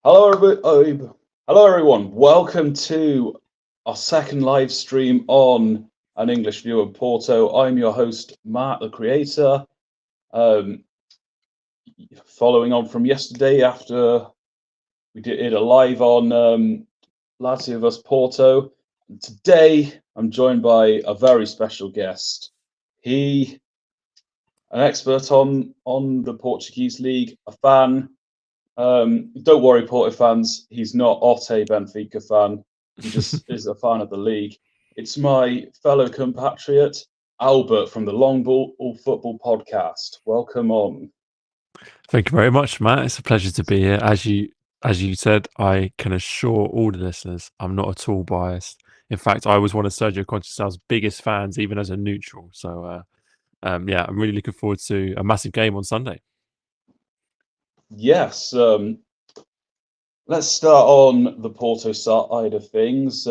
Hello, everyone. Welcome to our second live stream on An English View of Porto. I'm your host, Matt, the creator. Um, Following on from yesterday, after we did a live on Lazio vs Porto. Today, I'm joined by a very special guest. He, an expert on the Portuguese league, a fan. Don't worry, Porto fans. He's not a Benfica fan. He just is a fan of the league. It's my fellow compatriot, Albert from the Long Ball Futebol Podcast. Welcome on. Thank you very much, Matt. It's a pleasure to be here. As you said, I can assure all the listeners I'm not at all biased. In fact, I was one of Sergio Conceição's biggest fans, even as a neutral. So, yeah, I'm really looking forward to a massive game on Sunday. Yes, let's start on the Porto side of things.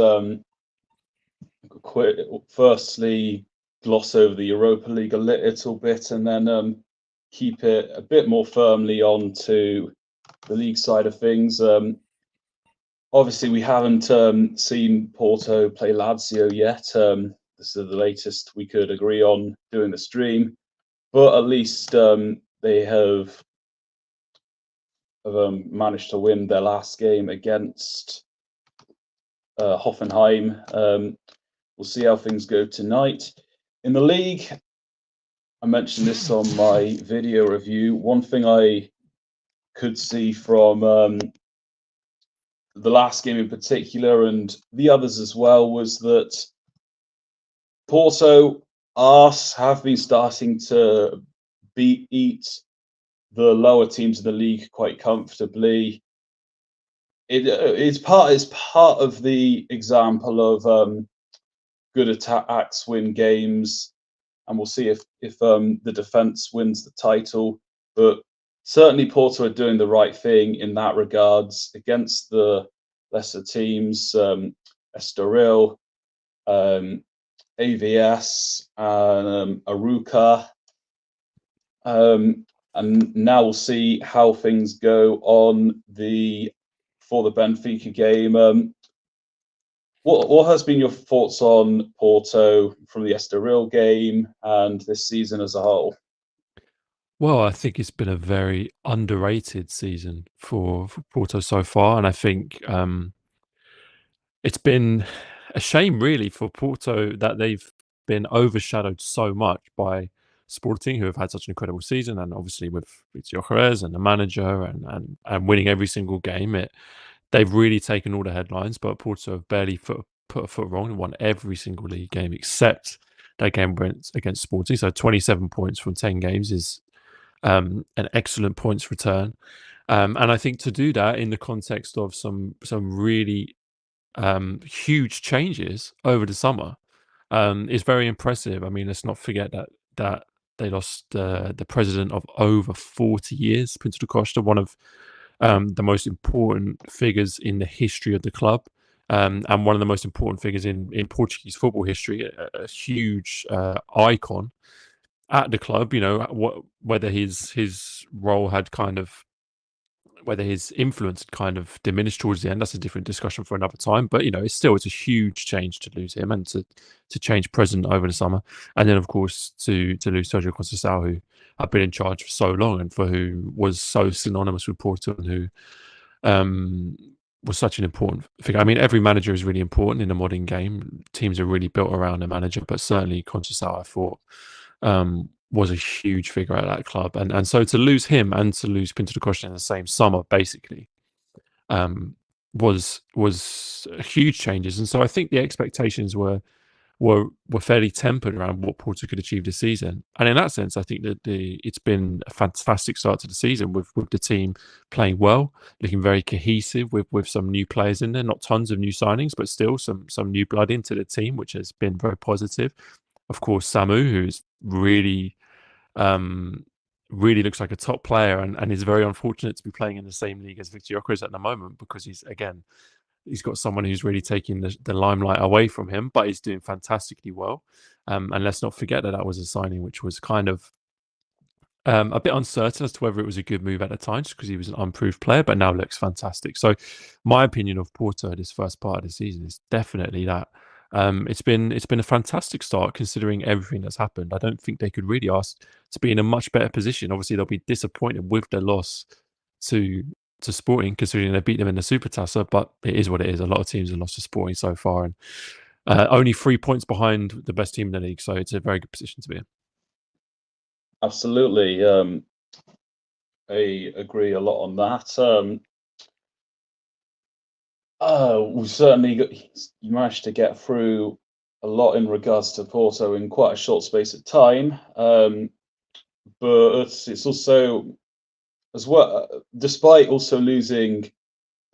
Firstly, gloss over the Europa League a little bit, and then keep it a bit more firmly onto the league side of things. Obviously, we haven't seen Porto play Lazio yet. This is the latest we could agree on doing the stream, but at least they have managed to win their last game against Hoffenheim. We'll see how things go tonight. In the league, I mentioned this on my video review. One thing I could see from the last game in particular, and the others as well, was that Porto have been starting to eat the lower teams of the league quite comfortably. It's part of the example of good attacks win games, and we'll see if the defense wins the title. But certainly Porto are doing the right thing in that regards against the lesser teams, Estoril, AVS, and Aruca. And now we'll see how things go for the Benfica game. What has been your thoughts on Porto from the Estoril game and this season as a whole? Well, I think it's been a very underrated season for Porto so far, and I think it's been a shame, really, for Porto that they've been overshadowed so much by Sporting, who have had such an incredible season, and obviously with Gyökeres and the manager and winning every single game. They've really taken all the headlines, but Porto have barely put a foot wrong and won every single league game except that game against Sporting. So 27 points from 10 games is an excellent points return. And I think to do that in the context of some really huge changes over the summer is very impressive. I mean, let's not forget that they lost the president of over 40 years, Pinto da Costa, one of the most important figures in the history of the club, and one of the most important figures in Portuguese football history, a huge icon at the club. You know, whether his role had whether his influence had kind of diminished towards the end, that's a different discussion for another time. But you know, it's a huge change to lose him and to change president over the summer, and then of course to lose Sergio Conceição, who had been in charge for so long and for who was so synonymous with Porto and who was such an important figure. I mean, every manager is really important in a modern game. Teams are really built around a manager, but certainly Conceição, I thought, was a huge figure at that club, and so to lose him and to lose Pinto da Costa in the same summer, basically, was huge changes. And so I think the expectations were fairly tempered around what Porto could achieve this season. And in that sense, I think that it's been a fantastic start to the season with the team playing well, looking very cohesive with some new players in there, not tons of new signings, but still some new blood into the team, which has been very positive. Of course, Samu, who's really looks like a top player and is very unfortunate to be playing in the same league as Victor Gyökeres at the moment, because he's got someone who's really taking the limelight away from him, but he's doing fantastically well. And let's not forget that was a signing which was kind of A bit uncertain as to whether it was a good move at the time, just because he was an unproved player, but now looks fantastic. So, my opinion of Porto this first part of the season is definitely that it's been a fantastic start considering everything that's happened. I don't think they could really ask to be in a much better position. Obviously, they'll be disappointed with their loss to to Sporting, considering they beat them in the Supertasa, but it is what it is. A lot of teams have lost to Sporting so far, and only 3 points behind the best team in the league, so it's a very good position to be in. Absolutely. I agree a lot on that. We certainly you managed to get through a lot in regards to Porto in quite a short space of time. But it's also as well, despite also losing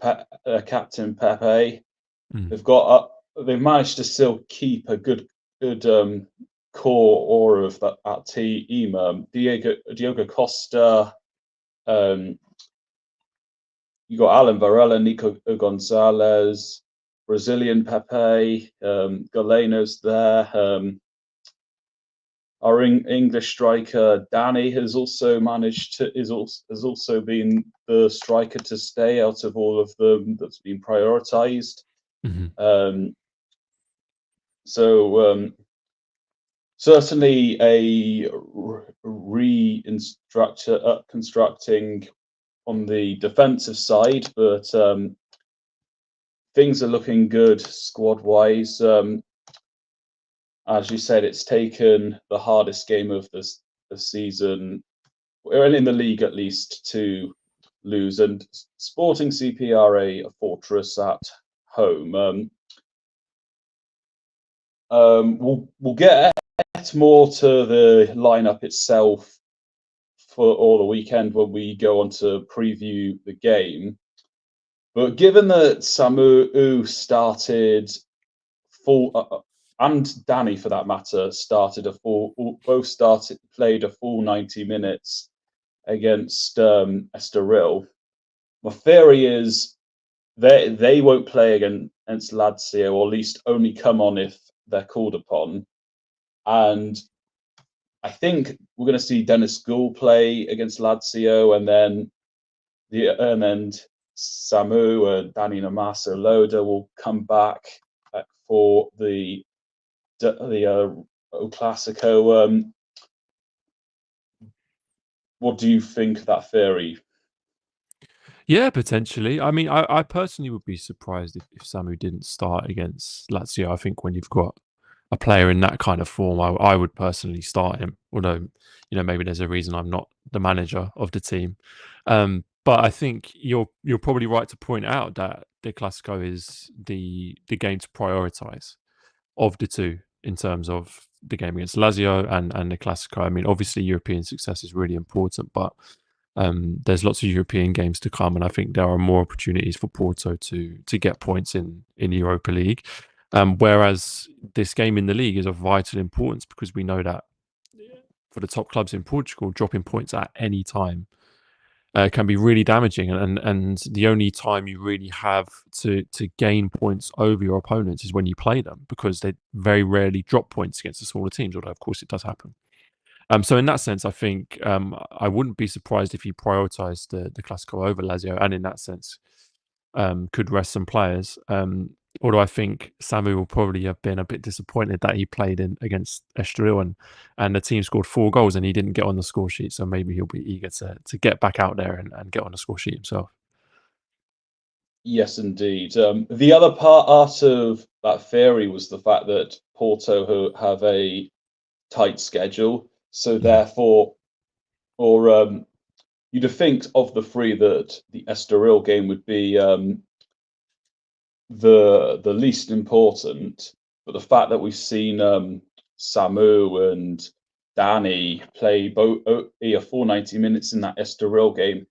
captain Pepe, Mm. they've managed to still keep a good core aura of that team. Diogo Costa, you got Alan Varela, Nico Gonzalez, Brazilian Pepe, Galeno's there. Our English striker Danny has also has also been the striker to stay out of all of them that's been prioritised. Mm-hmm. Certainly a constructing on the defensive side, but things are looking good squad wise. As you said, it's taken the hardest game of the season, or in the league at least, to lose. And Sporting CPRA, a fortress at home. We'll get more to the lineup itself for all the weekend when we go on to preview the game. But given that Samu started full, and Danny for that matter, played a full 90 minutes against Estoril, my theory is they won't play against Lazio, or at least only come on if they're called upon. And I think we're going to see Dennis Gould play against Lazio, and then Samu and Danny Namaso Loda will come back for the Classico. What do you think of that theory? Yeah, potentially. I mean, I personally would be surprised if Samu didn't start against Lazio. I think when you've got a player in that kind of form, I would personally start him. Although, maybe there's a reason I'm not the manager of the team. But I think you're probably right to point out that the Classico is the game to prioritise of the two in terms of the game against Lazio and the Classico. I mean, obviously European success is really important, but there's lots of European games to come, and I think there are more opportunities for Porto to get points in Europa League. Whereas this game in the league is of vital importance because we know that for the top clubs in Portugal, dropping points at any time can be really damaging, and the only time you really have to gain points over your opponents is when you play them, because they very rarely drop points against the smaller teams, although of course it does happen. So in that sense, I think I wouldn't be surprised if he prioritised the Classico over Lazio, and in that sense could rest some players. Although I think Samu will probably have been a bit disappointed that he played against Estoril and the team scored 4 goals and he didn't get on the score sheet. So maybe he'll be eager to get back out there and get on the score sheet himself. Yes, indeed. The other part of that theory was the fact that Porto have a tight schedule, so therefore, you'd have think of the 3 that the Estoril game would be the least important, but the fact that we've seen Samu and Danny play both a full 90 minutes in that Estoril game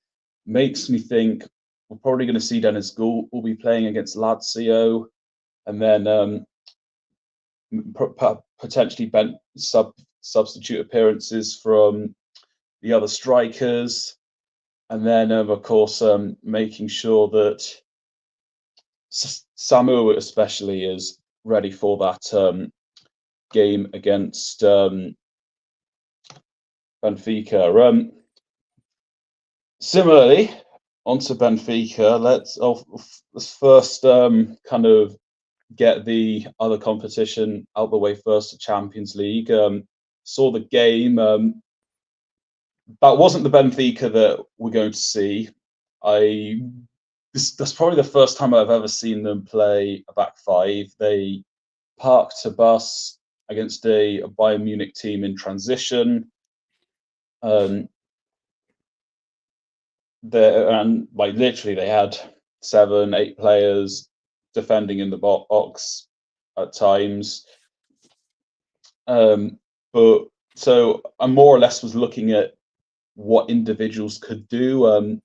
makes me think we're probably going to see Dennis Gould will be playing against Lazio, and then potentially substitute appearances from the other strikers, and then of course making sure that Samu especially is ready for that game against Benfica. Similarly, onto Benfica. Let's first kind of get the other competition out the way first. The Champions League. Saw the game. That wasn't the Benfica that we're going to see. That's probably the first time I've ever seen them play a back five. They parked a bus against a Bayern Munich team in transition. And literally they had 7-8 players defending in the box at times. But so I more or less was looking at what individuals could do.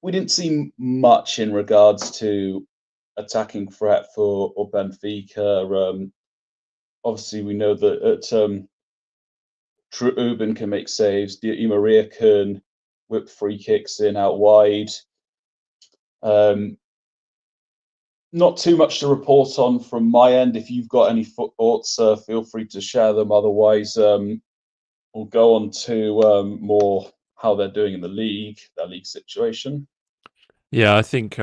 We didn't see much in regards to attacking threat for Benfica. Obviously, we know that Ruben can make saves. Di Maria can whip free kicks in out wide. Not too much to report on from my end. If you've got any thoughts, feel free to share them. Otherwise, we'll go on to more how they're doing in the league, their league situation. Yeah, I think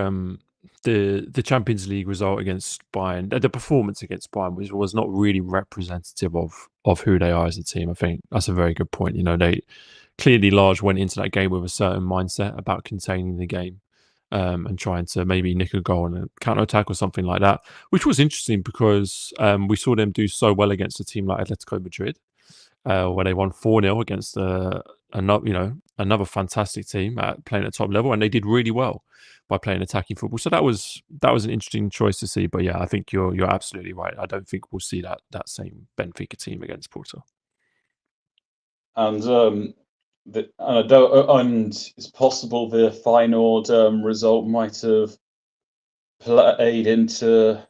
the Champions League result against Bayern, the performance against Bayern was not really representative of who they are as a team. I think that's a very good point. You know, they clearly went into that game with a certain mindset about containing the game and trying to maybe nick a goal and a counter attack or something like that, which was interesting because we saw them do so well against a team like Atletico Madrid, where they won 4-0 against another fantastic team at playing at top level, and they did really well by playing attacking football. So that was an interesting choice to see. But yeah, I think you're absolutely right. I don't think we'll see that same Benfica team against Porto. And it's possible the Feyenoord result might have played into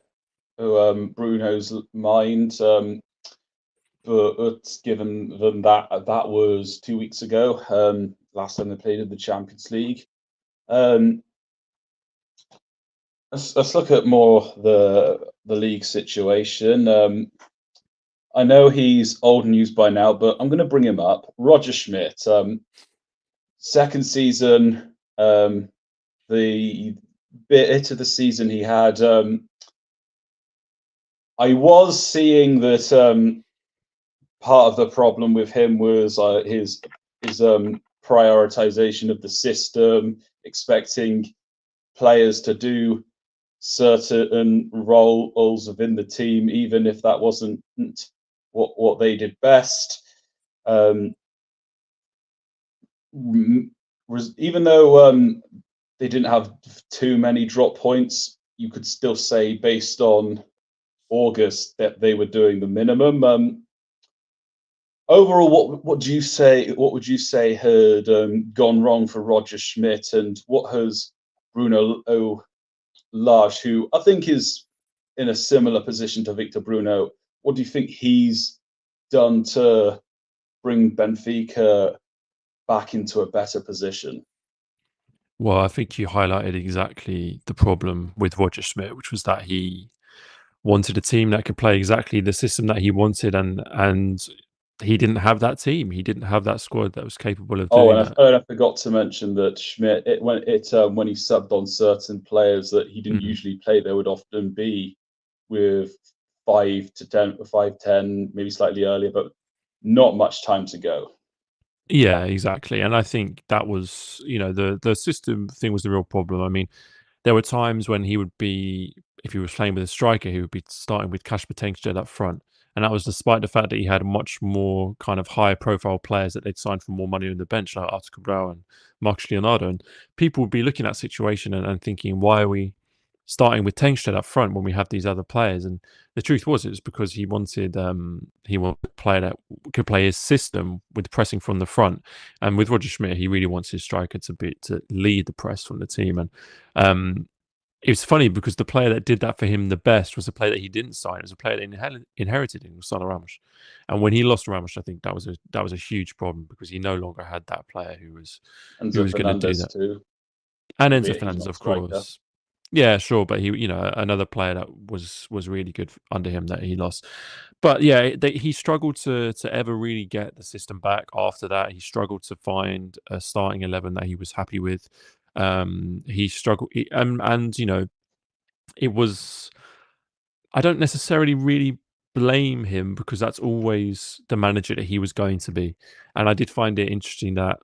Bruno's mind. But given them that was 2 weeks ago, last time they played in the Champions League. Let's look at more the league situation. I know he's old news by now, but I'm going to bring him up. Roger Schmidt, second season, the bit of the season he had. I was seeing that part of the problem with him was his prioritization of the system, expecting players to do certain roles within the team, even if that wasn't what they did best. Even though they didn't have too many drop points, you could still say based on August that they were doing the minimum. Overall, what would you say had gone wrong for Roger Schmidt, and what has Bruno Lage, who I think is in a similar position to Victor Bruno, what do you think he's done to bring Benfica back into a better position? Well, I think you highlighted exactly the problem with Roger Schmidt, which was that he wanted a team that could play exactly the system that he wanted, and he didn't have that team. He didn't have that squad that was capable of doing that. I forgot to mention that Schmidt, when he subbed on certain players that he didn't usually play, there would often be with 5-10, maybe slightly earlier, but not much time to go. Yeah, exactly. And I think that was, the system thing was the real problem. I mean, there were times when he would be, if he was playing with a striker, he would be starting with Kasper Tengstedt up front. And that was despite the fact that he had much more kind of higher profile players that they'd signed for more money on the bench, like Artur Cabral and Marcos Leonardo. And people would be looking at that situation and thinking, why are we starting with Tengstedt up front when we have these other players? And the truth was, it was because he wanted a player that could play his system with pressing from the front. And with Roger Schmidt, he really wants his striker to lead the press from the team. And it was funny because the player that did that for him the best was a player that he didn't sign. It was a player that inherited him, Gonçalo Ramos. And when he lost Ramos, I think that was a huge problem because he no longer had that player who was going to do that. Too. And Enzo Fernandez, of course. Yeah, sure, but he, another player that was really good under him that he lost. But yeah, he struggled to ever really get the system back after that. He struggled to find a starting 11 that he was happy with. He struggled, and it was. I don't necessarily really blame him because that's always the manager that he was going to be, and I did find it interesting that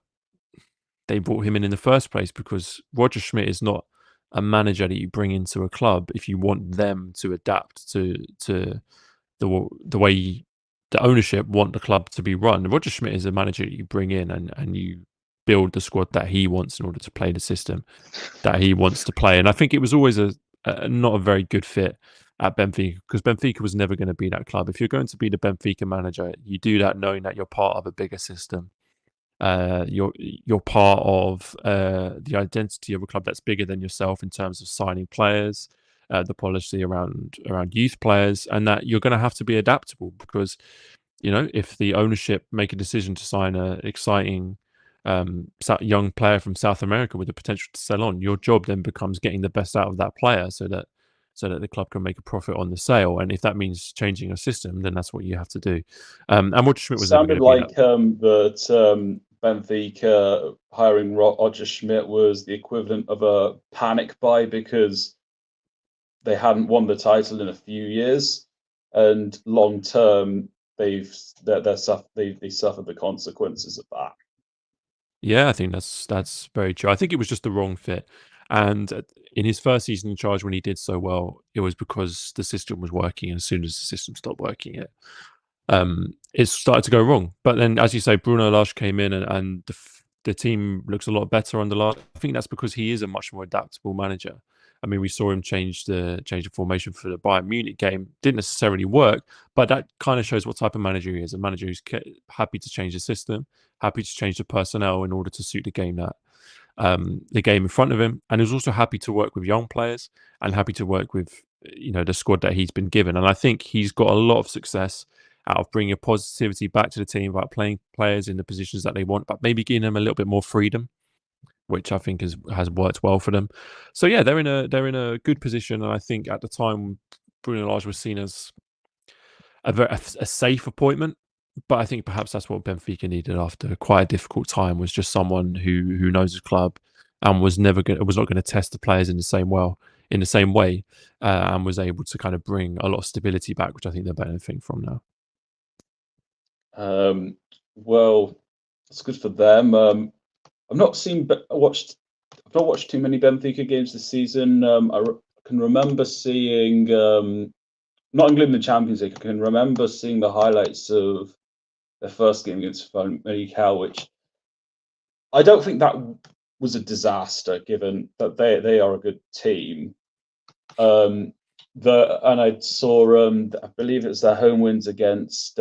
they brought him in the first place because Roger Schmidt is not a manager that you bring into a club if you want them to adapt to the way the ownership want the club to be run. Roger Schmidt is a manager that you bring in and you build the squad that he wants in order to play the system that he wants to play. And I think it was always a not a very good fit at Benfica because Benfica was never going to be that club. If you're going to be the Benfica manager, you do that knowing that you're part of a bigger system. You're part of the identity of a club that's bigger than yourself in terms of signing players, the policy around youth players, and that you're going to have to be adaptable because if the ownership make a decision to sign a exciting young player from South America with the potential to sell on, your job then becomes getting the best out of that player so that the club can make a profit on the sale. And if that means changing a system, then that's what you have to do. And Roger Schmidt was never going Sounded to be that. like that Benfica hiring Roger Schmidt was the equivalent of a panic buy because they hadn't won the title in a few years, and long term they suffered the consequences of that. Yeah, I think that's very true. I think it was just the wrong fit. And in his first season in charge, when he did so well, it was because the system was working. And as soon as the system stopped working, it started to go wrong. But then, as you say, Bruno Lage came in, and the team looks a lot better under Lage. I think that's because he is a much more adaptable manager. I mean, we saw him change the formation for the Bayern Munich game. Didn't necessarily work, but that kind of shows what type of manager he is. A manager who's happy to change the system, happy to change the personnel in order to suit the game in front of him, and he's also happy to work with young players and happy to work with the squad that he's been given. And I think he's got a lot of success out of bringing a positivity back to the team about playing players in the positions that they want, but maybe giving them a little bit more freedom, which I think has worked well for them. So yeah, they're in a good position, and I think at the time Bruno Lage was seen as a safe appointment. But I think perhaps that's what Benfica needed after quite a difficult time, was just someone who knows the club and was not going to test the players in the same way, and was able to kind of bring a lot of stability back, which I think they're benefiting from now. Well, it's good for them. I've not watched too many Benfica games this season. I can remember seeing, not including the Champions League, I can remember seeing the highlights of their first game against Benfica, which I don't think that was a disaster, given that they are a good team. And I saw, I believe it was their home wins against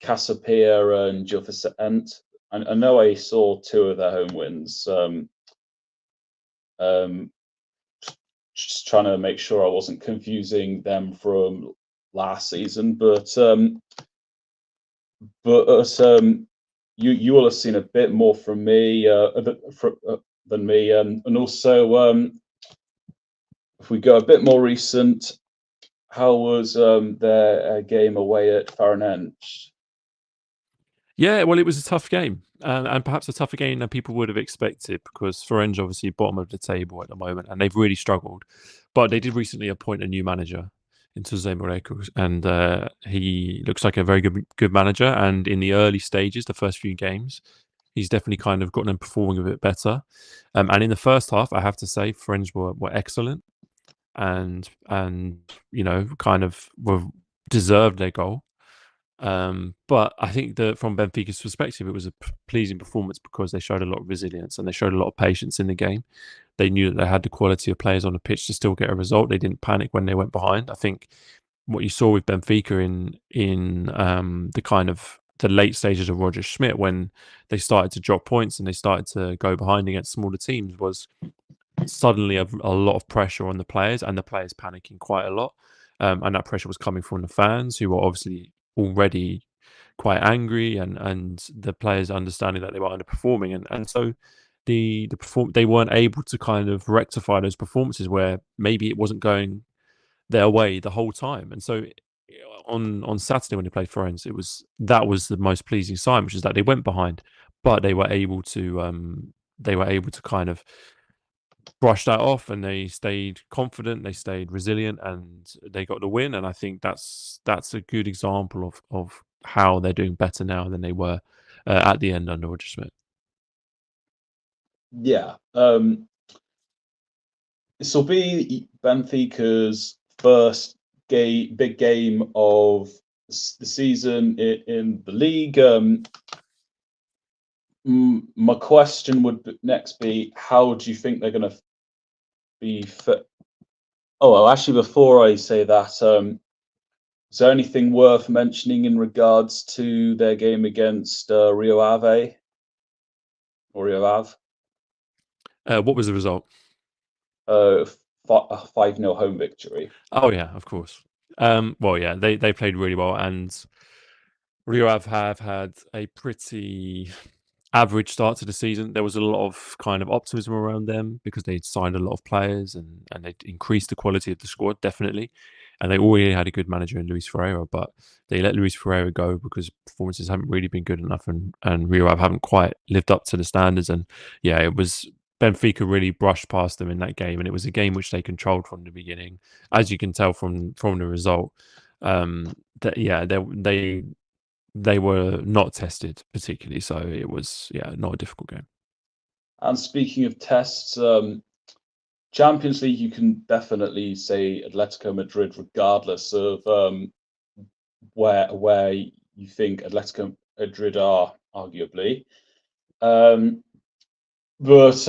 Casapia and Gil Vicente. I know I saw two of their home wins. Just trying to make sure I wasn't confusing them from last season, but you will have seen a bit more from me than me, and also if we go a bit more recent, how was their game away at Farenense? Yeah, well, it was a tough game, and perhaps a tougher game than people would have expected because Ferenc obviously bottom of the table at the moment, and they've really struggled. But they did recently appoint a new manager into Zemureku, and he looks like a very good manager. And in the early stages, the first few games, he's definitely kind of gotten them performing a bit better. And in the first half, I have to say, Ferenc were excellent, and kind of were deserved their goal. But I think that from Benfica's perspective, it was a pleasing performance because they showed a lot of resilience and they showed a lot of patience in the game. They knew that they had the quality of players on the pitch to still get a result. They didn't panic when they went behind. I think what you saw with Benfica in the kind of the late stages of Roger Schmidt, when they started to drop points and they started to go behind against smaller teams, was suddenly a lot of pressure on the players and the players panicking quite a lot. And that pressure was coming from the fans, who were obviously already quite angry, and the players understanding that they were underperforming, and so they weren't able to kind of rectify those performances where maybe it wasn't going their way the whole time. And so on Saturday when they played Florence, that was the most pleasing sign, which is that they went behind, but they were able to kind of brush that off, and they stayed confident, they stayed resilient, and they got the win. And I think that's a good example of how they're doing better now than they were at the end under Roger Schmidt. Yeah. This will be Benfica's first big game of the season in the league. My question would next be, how do you think they're going to be fit? Oh, well, actually, before I say that, is there anything worth mentioning in regards to their game against Rio Ave? Or Rio Ave? What was the result? A 5-0 home victory. Oh yeah, of course. Well, yeah, they played really well, and Rio Ave have had a pretty average start to the season. There was a lot of kind of optimism around them because they'd signed a lot of players and they'd increased the quality of the squad, definitely. And they already had a good manager in Luis Ferreira, but they let Luis Ferreira go because performances haven't really been good enough, and Rio Ave haven't quite lived up to the standards. And yeah, it was Benfica really brushed past them in that game, and it was a game which they controlled from the beginning, as you can tell from the result. That yeah, they were not tested particularly, so it was not a difficult game. And speaking of tests, Champions League, you can definitely say Atletico Madrid, regardless of where you think Atletico Madrid are, arguably. But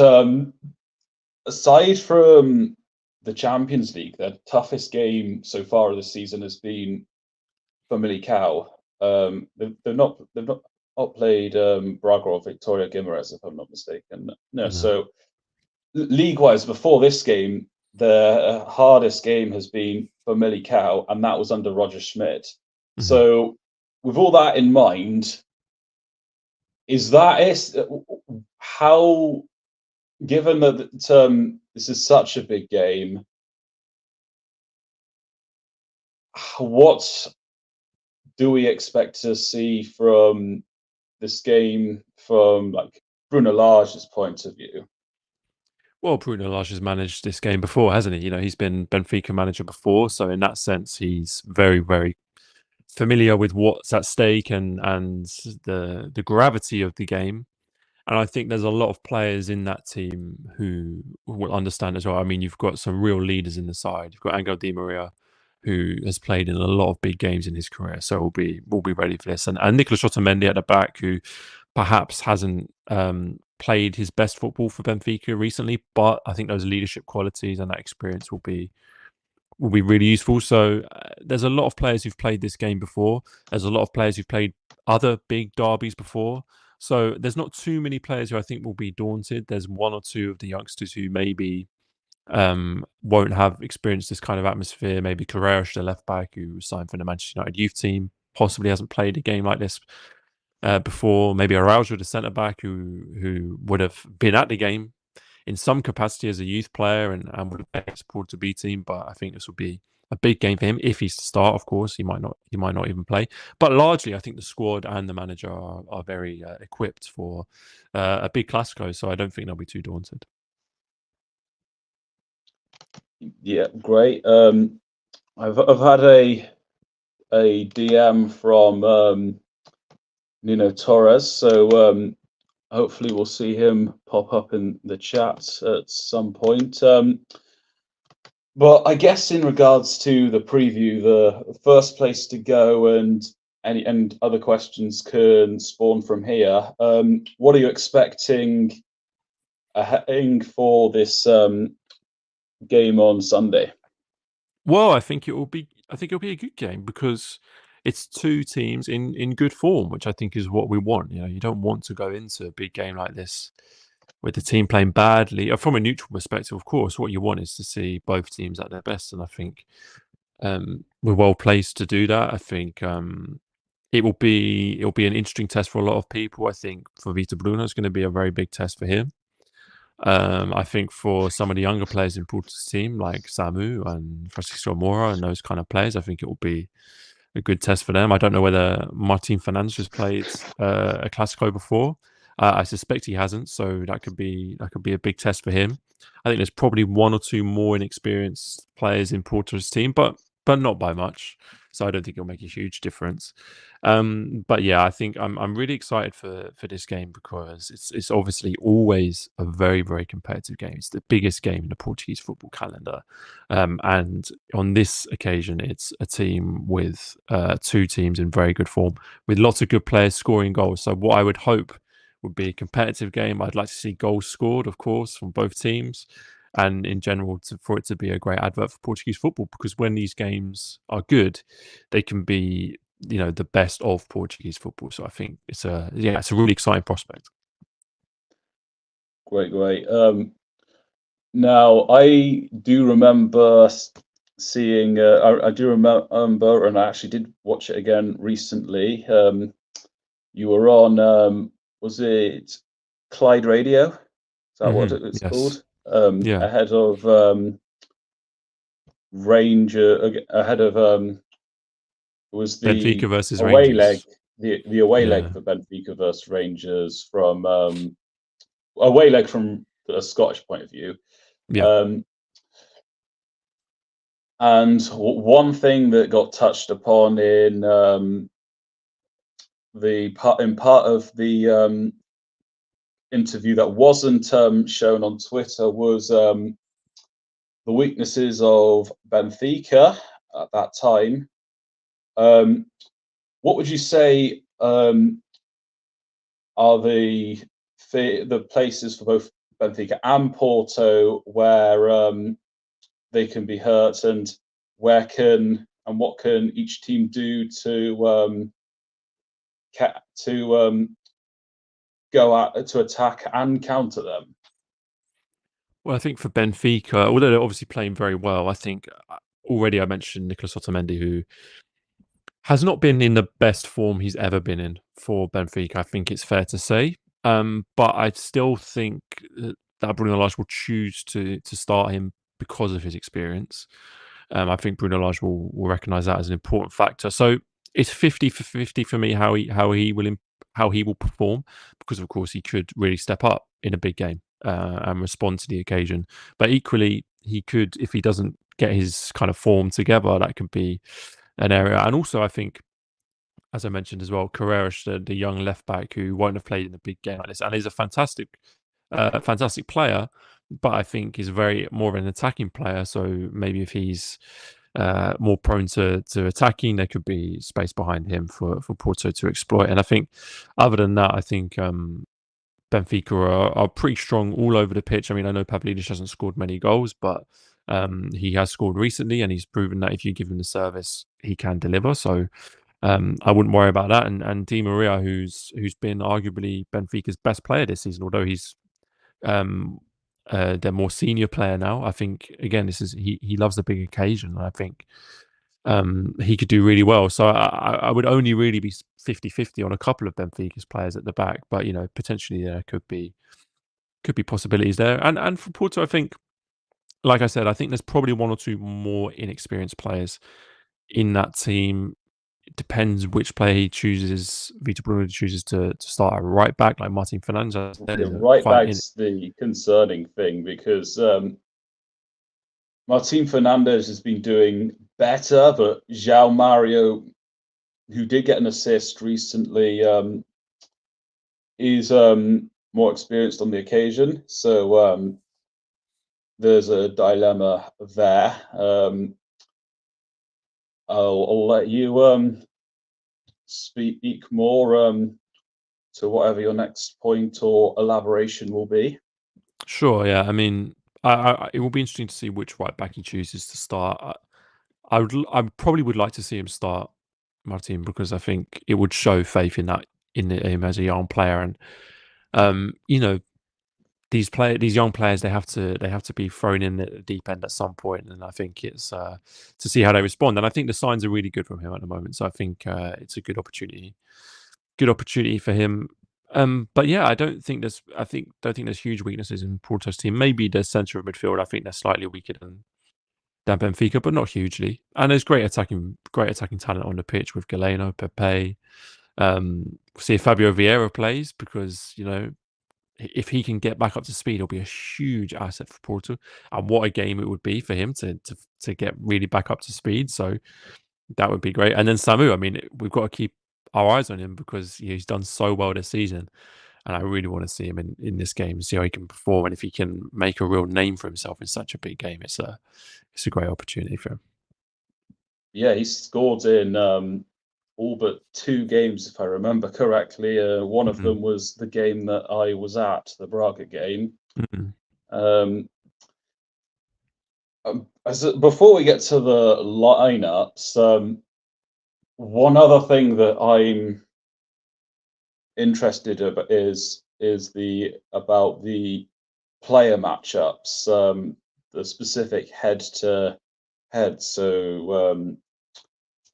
aside from the Champions League, their toughest game so far of the season has been Famalicão. They've not played Braga or Victoria Guimarães, if I'm not mistaken. No. So league-wise, before this game, the hardest game has been Famalicão, and that was under Roger Schmidt. Mm-hmm. So, with all that in mind, is that it? How, given that this is such a big game, what do we expect to see from this game from like Bruno Lage's point of view? Well, Bruno Lage has managed this game before, hasn't he? You know, he's been Benfica manager before, so in that sense, he's very, very familiar with what's at stake and the gravity of the game. And I think there's a lot of players in that team who will understand as well. I mean, you've got some real leaders in the side. You've got Angel Di Maria, who has played in a lot of big games in his career, so we'll be ready for this. And Nicolas Otamendi at the back, who perhaps hasn't played his best football for Benfica recently, but I think those leadership qualities and that experience will be really useful. So there's a lot of players who've played this game before. There's a lot of players who've played other big derbies before. So there's not too many players who I think will be daunted. There's one or two of the youngsters who maybe won't have experienced this kind of atmosphere. Maybe Carreras, the left back, who signed for the Manchester United youth team, possibly hasn't played a game like this before. Maybe Araujo, the centre back, who would have been at the game in some capacity as a youth player and would have been supported to B team. But I think this will be a big game for him if he's to start. Of course, he might not even play. But largely, I think the squad and the manager are very equipped for a big Classico. So I don't think they'll be too daunted. Yeah, great. I've had a DM from Nuno Torres, so hopefully we'll see him pop up in the chat at some point. But I guess in regards to the preview, the first place to go and other questions can spawn from here. What are you expecting for this game on Sunday? Well, I think it'll be a good game because it's two teams in good form, which I think is what we want. You know, you don't want to go into a big game like this with the team playing badly. From a neutral perspective, of course, what you want is to see both teams at their best, and I think we're well placed to do that. I think it'll be an interesting test for a lot of people. I think for Vitor Bruno, it's going to be a very big test for him. I think for some of the younger players in Porto's team, like Samu and Francisco Moura and those kind of players, I think it will be a good test for them. I don't know whether Martin Fernandes has played a Classico before. I suspect he hasn't, so that could be a big test for him. I think there's probably one or two more inexperienced players in Porto's team, but not by much. So I don't think it'll make a huge difference. But yeah, I think I'm really excited for this game because it's obviously always a very, very competitive game. It's the biggest game in the Portuguese football calendar, and on this occasion, it's a team with two teams in very good form, with lots of good players scoring goals. So what I would hope would be a competitive game. I'd like to see goals scored, of course, from both teams, and in general for it to be a great advert for Portuguese football. Because when these games are good, they can be the best of Portuguese football. So I think it's a really exciting prospect. Great. Now I do remember seeing. I do remember, and I actually did watch it again recently. You were on. Was it Clyde Radio? Is that what it's Yes. called? Yeah. Ahead of ahead of was the Benfica versus away Rangers. leg, the away leg for Benfica versus Rangers from away leg from a Scottish point of view. Yeah. And one thing that got touched upon in part of the interview that wasn't shown on Twitter was the weaknesses of Benfica at that time. What would you say are the places for both Benfica and Porto where they can be hurt, and what can each team do to go out to attack and counter them? Well, I think for Benfica, although they're obviously playing very well, I think already I mentioned Nicolas Otamendi, who has not been in the best form he's ever been in for Benfica. I think it's fair to say, but I still think that Bruno Lage will choose to start him because of his experience. I think Bruno Lage will recognise that as an important factor. So it's 50-50 for me how he will perform, because of course he could really step up in a big game and respond to the occasion. But equally, he could, if he doesn't get his kind of form together, that could be an area. And also, I think, as I mentioned as well, Carreras, the young left back who won't have played in a big game like this, and is a fantastic player, but I think is very more of an attacking player. So maybe if he's more prone to attacking, there could be space behind him for Porto to exploit. And I think, other than that, I think Benfica are pretty strong all over the pitch. I mean, I know Pavlidis hasn't scored many goals, but he has scored recently, and he's proven that if you give him the service, he can deliver. So I wouldn't worry about that. And Di Maria, who's been arguably Benfica's best player this season, although he's their more senior player now. I think, again, he loves the big occasion, and I think he could do really well. So I would only really be 50-50 on a couple of Benfica's players at the back, but potentially there could be possibilities there. And for Porto, I think, like I said, I think there's probably one or two more inexperienced players in that team. It depends which player he chooses. Vitor Bruno chooses to start at right back, like Martin Fernandes. The right back's the concerning thing, because Martin Fernandes has been doing better, but João Mario, who did get an assist recently, is more experienced on the occasion. So there's a dilemma there. I'll let you speak more to whatever your next point or elaboration will be. Sure, yeah. I mean, it will be interesting to see which right back he chooses to start. I probably would like to see him start Martin, because I think it would show faith in him as a young player. And these young players, they have to be thrown in at the deep end at some point, and I think it's to see how they respond. And I think the signs are really good from him at the moment, so I think it's a good opportunity for him. But yeah, I don't think there's huge weaknesses in Porto's team. Maybe the centre of midfield. I think they're slightly weaker than Benfica, but not hugely. And there's great attacking talent on the pitch with Galeno, Pepe. See if Fabio Vieira plays, because if he can get back up to speed, it'll be a huge asset for Porto. And what a game it would be for him to get really back up to speed. So that would be great. And then Samu, I mean, we've got to keep our eyes on him because he's done so well this season. And I really want to see him in this game, see how he can perform, and if he can make a real name for himself in such a big game. It's a great opportunity for him. Yeah, he scored in all but 2 games, if I remember correctly. One of them was the game that I was at, the Braga game. Before we get to the lineups, one other thing that I'm interested about is about the player matchups, the specific head to head. So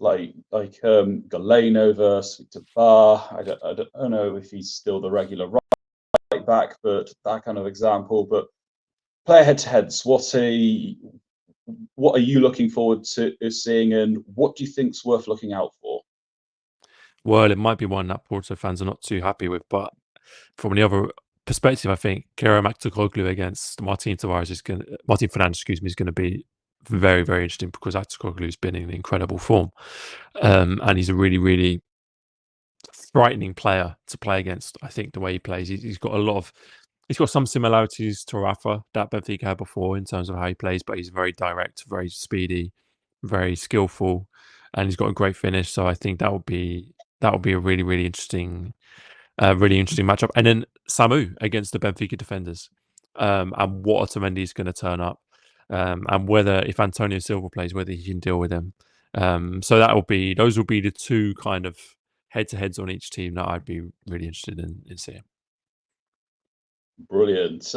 Galeno versus Bar. I don't know if he's still the regular right back, but that kind of example. But player head to heads, what are you looking forward to seeing, and what do you think's worth looking out for? Well, it might be one that Porto fans are not too happy with, but from the other perspective, I think Kerem Aktürkoğlu against Martin Fernandes is going to be very, very interesting, because Aktürkoğlu's been in incredible form, and he's a really, really frightening player to play against. I think the way he plays, he's got some similarities to Rafa that Benfica had before in terms of how he plays, but he's very direct, very speedy, very skillful, and he's got a great finish. So I think that would be a really, really interesting matchup. And then Samu against the Benfica defenders, and what Otamendi is going to turn up, and whether, if Antonio Silva plays, whether he can deal with him. So those will be the two kind of head-to-heads on each team that I'd be really interested in seeing. Brilliant.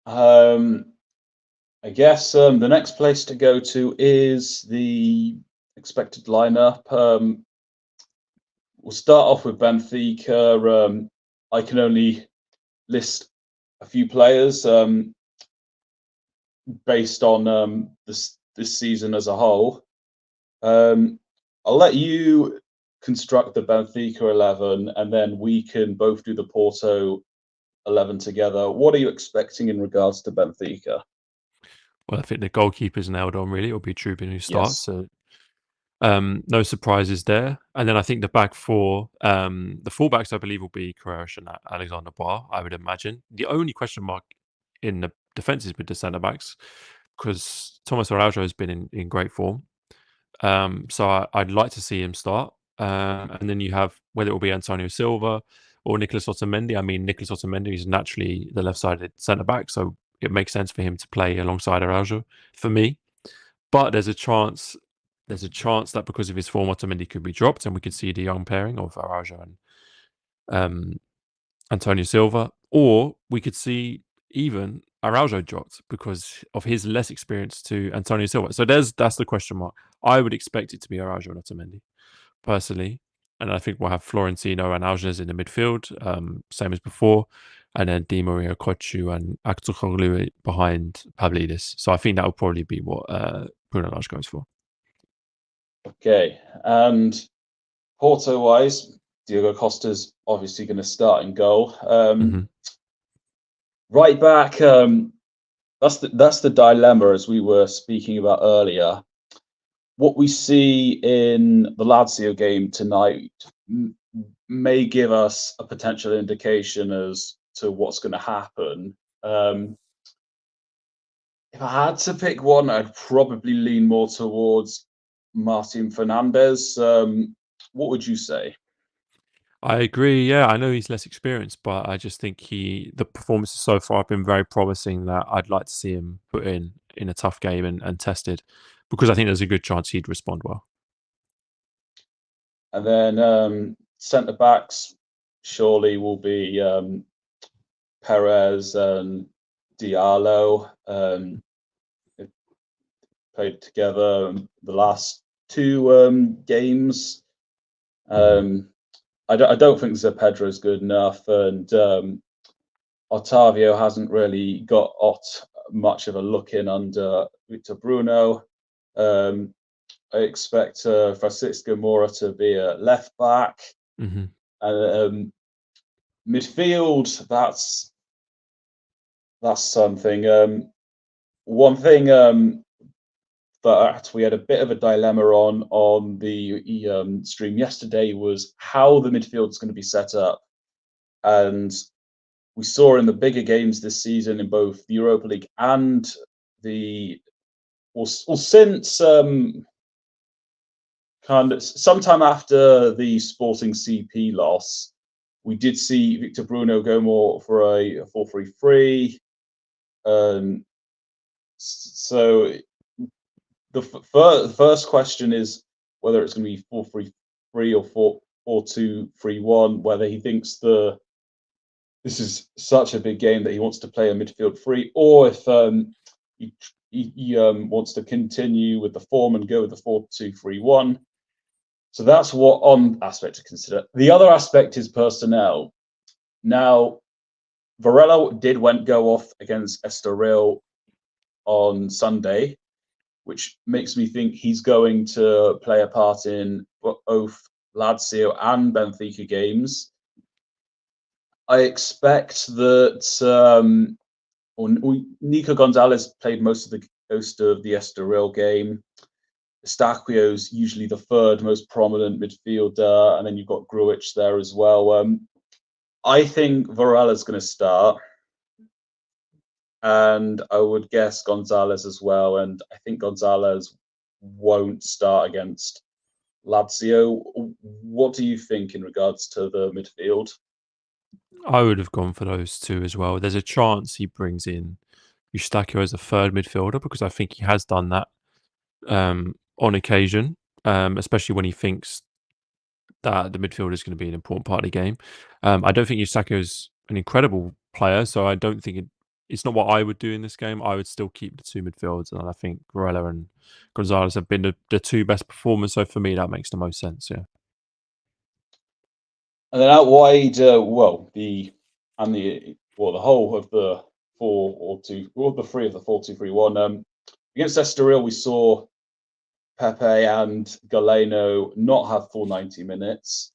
I guess the next place to go to is the expected lineup. We'll start off with Benfica. I can only list a few players based on this season as a whole. I'll let you construct the Benfica 11, and then we can both do the Porto 11 together. What are you expecting in regards to Benfica? Well, I think the goalkeeper's nailed on, really. It'll be Trubin who starts. Yes. So no surprises there. And then I think the back four, the fullbacks, I believe, will be Koresh and Alexander Bar, I would imagine. The only question mark in the defence is with the centre backs, because Thomas Araujo has been in great form. So I'd like to see him start. And then you have whether it will be Antonio Silva or Nicolas Otamendi. I mean, Nicolas Otamendi is naturally the left-sided centre back, so it makes sense for him to play alongside Araujo for me. But there's a chance that because of his form, Otamendi could be dropped, and we could see the young pairing of Araujo and Antonio Silva, or we could see even Araujo dropped because of his less experience to Antonio Silva. So that's the question mark. I would expect it to be Araujo and Otamendi, personally. And I think we'll have Florentino and Alges in the midfield, same as before. And then Di Maria, Kochu, and Aktürkoğlu behind Pavlidis. So I think that will probably be what Bruno Lage goes for. Okay. And Porto-wise, Diogo Costa's obviously going to start in goal. Right back, that's the dilemma, as we were speaking about earlier. What we see in the Lazio game tonight may give us a potential indication as to what's going to happen. If I had to pick one, I'd probably lean more towards Martin Fernandes. What would you say? I agree. Yeah, I know he's less experienced, but I just think the performances so far have been very promising, that I'd like to see him put in a tough game and tested, because I think there's a good chance he'd respond well. And then centre backs surely will be Perez and Diallo. They've played together the last 2 games. I don't think Zé Pedro is good enough, and Otavio hasn't really got much of a look in under Victor Bruno. I expect Francisco Moura to be a left back. Mhm. And midfield, that's something. One thing that we had a bit of a dilemma on the stream yesterday was how the midfield is going to be set up. And we saw in the bigger games this season in both the Europa League and since kind of sometime after the Sporting CP loss, we did see Victor Bruno go more for a 4-3-3. So the first question is whether it's going to be 4-3-3 or 4-2-3-1. Whether he thinks this is such a big game that he wants to play a midfield free, or if he wants to continue with the form and go with the 4-2-3-1. So that's one aspect to consider. The other aspect is personnel. Now, Varela did go off against Estoril on Sunday, which makes me think he's going to play a part in both Lazio and Benfica games. I expect that Nico Gonzalez played most of the Estoril game. Estaquio's usually the third most prominent midfielder, and then you've got Grujic there as well. I think Varela's going to start, and I would guess Gonzalez as well. And I think Gonzalez won't start against Lazio. What do you think in regards to the midfield? I would have gone for those two as well. There's a chance he brings in Eustáquio as a third midfielder because I think he has done that on occasion, especially when he thinks that the midfield is going to be an important part of the game. I don't think Eustáquio is an incredible player, so I don't think it's not what I would do in this game. I would still keep the two midfields, and I think Varela and Gonzalez have been the two best performers. So for me, that makes the most sense. Yeah. And then out wide, the whole of the 3 of the 4-2-3-1. Against Estoril, we saw Pepe and Galeno not have full 90 minutes.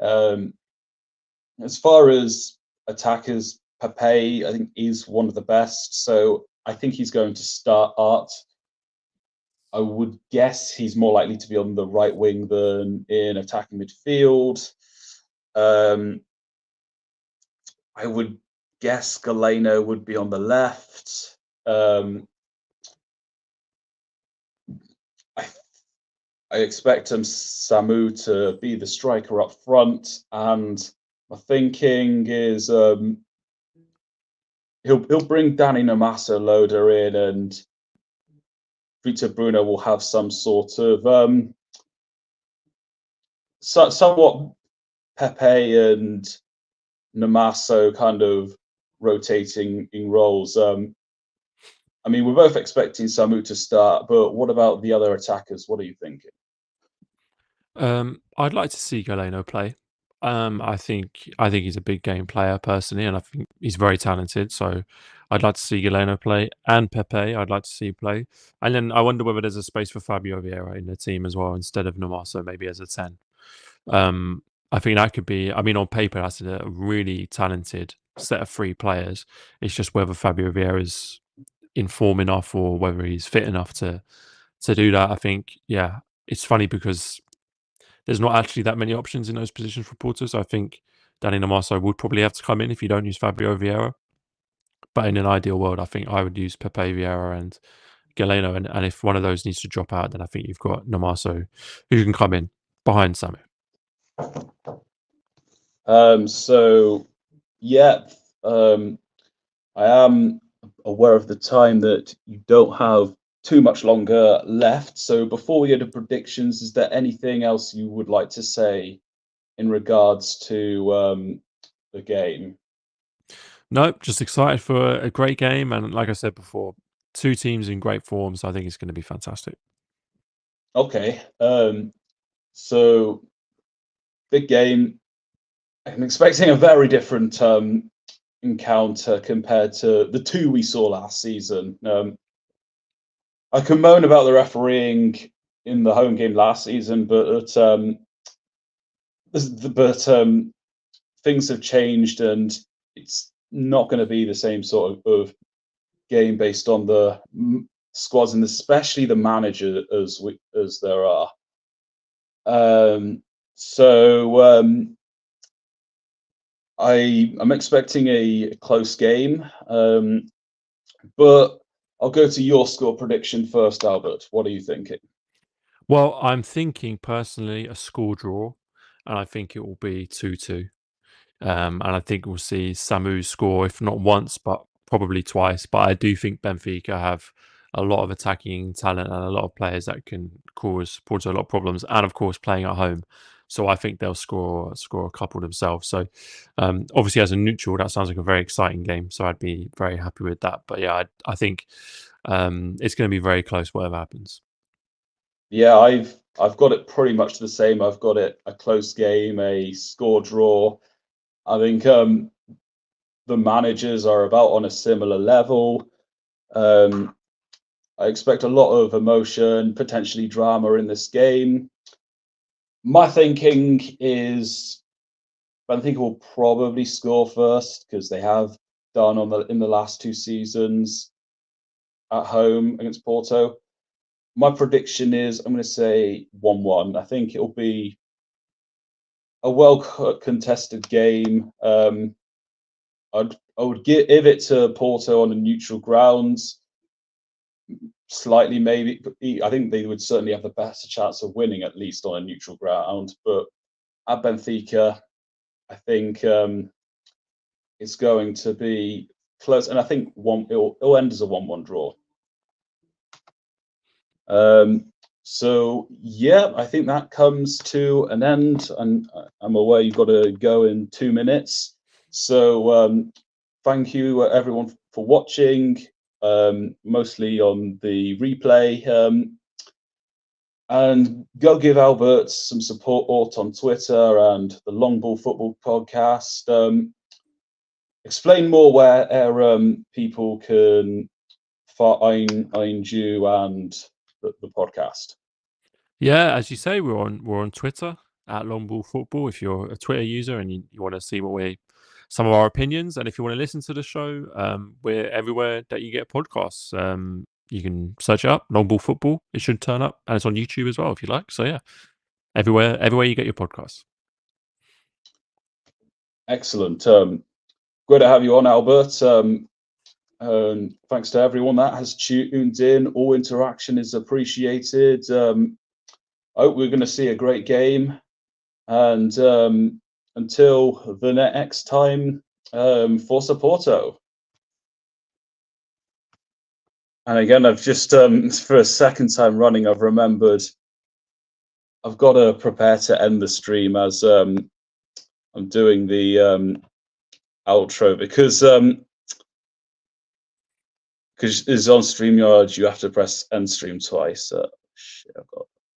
As far as attackers, Pepe, I think, is one of the best. So I think he's going to start Art. I would guess he's more likely to be on the right wing than in attacking midfield. I would guess Galeno would be on the left. I expect Samu to be the striker up front, and my thinking is he'll bring Danny Namaso loader in, and Victor Bruno will have some sort of somewhat Pepe and Namaso kind of rotating in roles. I mean, we're both expecting Samu to start, but what about the other attackers? What are you thinking? I'd like to see Galeno play. I think he's a big game player personally, and I think he's very talented. So I'd like to see Galeno play, and Pepe. I'd like to see play, and then I wonder whether there's a space for Fabio Vieira in the team as well instead of Namaso, maybe as a 10. I think that could be. I mean, on paper, that's a really talented set of 3 players. It's just whether Fabio Vieira is in form enough or whether he's fit enough to do that. I think, yeah, it's funny because there's not actually that many options in those positions for Porto. So I think Danny Namaso would probably have to come in if you don't use Fabio Vieira. But in an ideal world, I think I would use Pepe Vieira and Galeno. And if one of those needs to drop out, then I think you've got Namaso who can come in behind Samu. So, yeah, I am aware of the time that you don't have too much longer left. So before we go to predictions, is there anything else you would like to say in regards to the game? Nope, just excited for a great game. And like I said before, 2 teams in great form. So I think it's going to be fantastic. Okay. So big game. I'm expecting a very different encounter compared to the two we saw last season. I can moan about the refereeing in the home game last season, but things have changed, and it's not going to be the same sort of game based on the squads and especially the manager as there are. I'm expecting a close game, but I'll go to your score prediction first, Albert. What are you thinking? Well, I'm thinking personally a score draw, and I think it will be 2-2. And I think we'll see Samu score, if not once, but probably twice. But I do think Benfica have a lot of attacking talent and a lot of players that can cause Porto a lot of problems. And of course, playing at home, so I think they'll score a couple themselves. So obviously, as a neutral, that sounds like a very exciting game. So I'd be very happy with that. But yeah, I think it's going to be very close, whatever happens. Yeah, I've got it pretty much the same. I've got it a close game, a score draw. I think the managers are about on a similar level. I expect a lot of emotion, potentially drama in this game. My thinking is Benfica will probably score first because they have done in the last two seasons at home against Porto. My prediction is I'm going to say 1-1. I think it'll be a well contested game. I would give it to Porto on a neutral grounds. Slightly, maybe. I think they would certainly have the best chance of winning, at least on a neutral ground. But at Benfica, I think it's going to be close, and I think it'll end as a 1-1 draw. So yeah, I think that comes to an end, and I'm aware you've got to go in 2 minutes. So thank you everyone for watching, mostly on the replay. And go give Albert some support on Twitter and the Long Ball Futebol Podcast. Explain more where people can find you and the podcast. Yeah, as you say, we're on Twitter at Long Ball Football. If you're a Twitter user and you want to see some of our opinions, and if you want to listen to the show, we're everywhere that you get podcasts. You can search it up, Long Ball Football. It should turn up, and it's on YouTube as well if you like. So yeah, everywhere you get your podcasts. Excellent. Good to have you on, Albert. Thanks to everyone that has tuned in. All interaction is appreciated. I hope we're going to see a great game. And until the next time, Forza Porto. And again, I've just, for a second time running, I've remembered I've got to prepare to end the stream as I'm doing the outro because it's on StreamYard, you have to press end stream twice. Shit, I've got